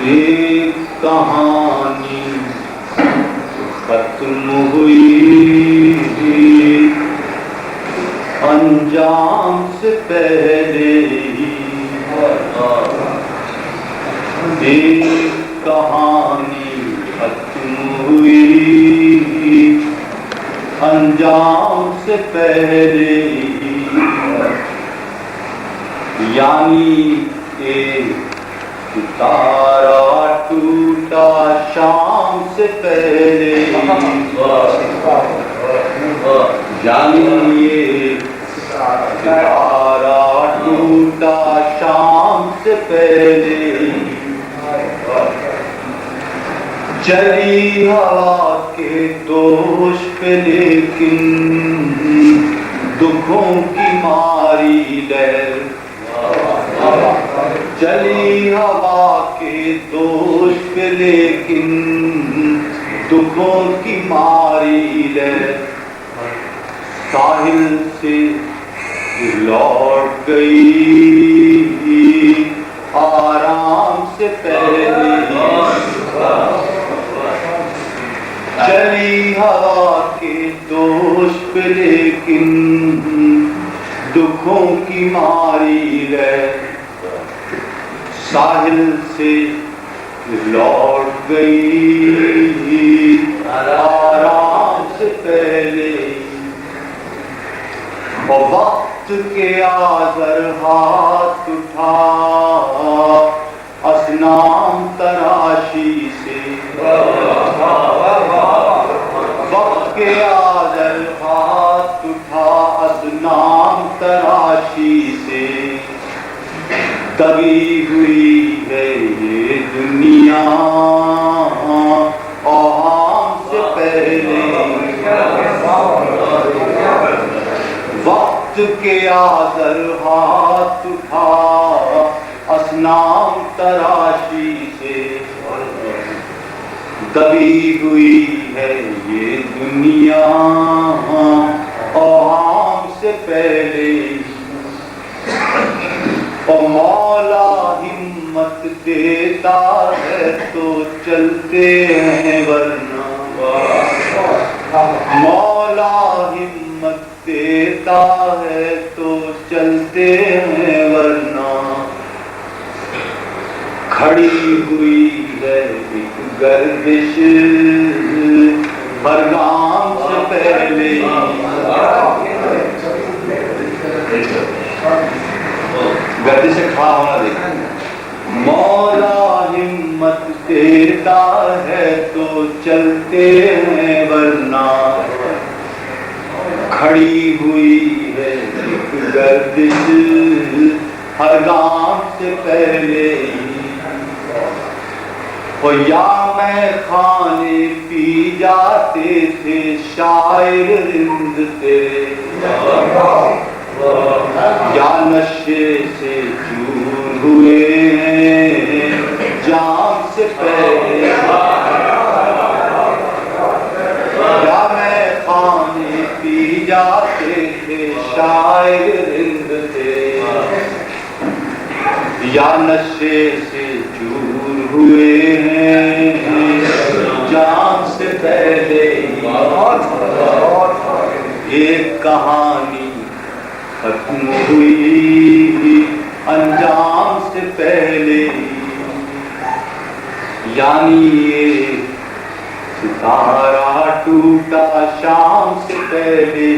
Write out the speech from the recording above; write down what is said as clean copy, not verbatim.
एक कहानी खत्म हुई अंजाम से पहले ही। एक कहानी खत्म हुई अंजाम से पहले ही, यानी एक सितारा टूटा शाम से पहले, यानी ये सितारा टूटा शाम से पहले। चली हवा के दोष पे लेकिन दुखों की मारी लहर, चली हवा के दोष पे लेकिन दुखों की मारी लहर, साहिल से लौट गई आराम से पहले। चली हवा के दोष पे लेकिन दुखों की मारी लहर, साहिल से लौट गई आराम से पहले। और वक्त के आज़र हाथ उठा असनाम तराशी से, वक्त के आज़र हाथ उठा असनाम तराशी से। दबी हुई है ये दुनिया औहाम से पहले, वक्त के आज़र हाथ उठा असनाम तराशी से। दबी हुई है ये दुनिया औहाम से पहले। और मौला हिम्मत देता है तो चलते हैं वरना, मौला हिम्मत देता है तो चलते हैं वरना। खड़ी हुई है एक गर्दिश बरगाम से पहले, गर्दिश से खड़ा होना देखा। मौला हिम्मत देता है तो चलते हैं वरना, खड़ी हुई है एक गर्दिश हर गाम से पहले। हो या मैं खाने पी जाते थे शायर रिंद तेरे, या नशे से चूर हुए हैं जाम से पहले। या मैं खाने पी जाते थे शायर रिंद तेरे, या नशे से चूर हुए हैं जाम से पहले। एक कहानी खत्म हुई अंजाम से पहले, यानी ये सितारा टूटा शाम से पहले।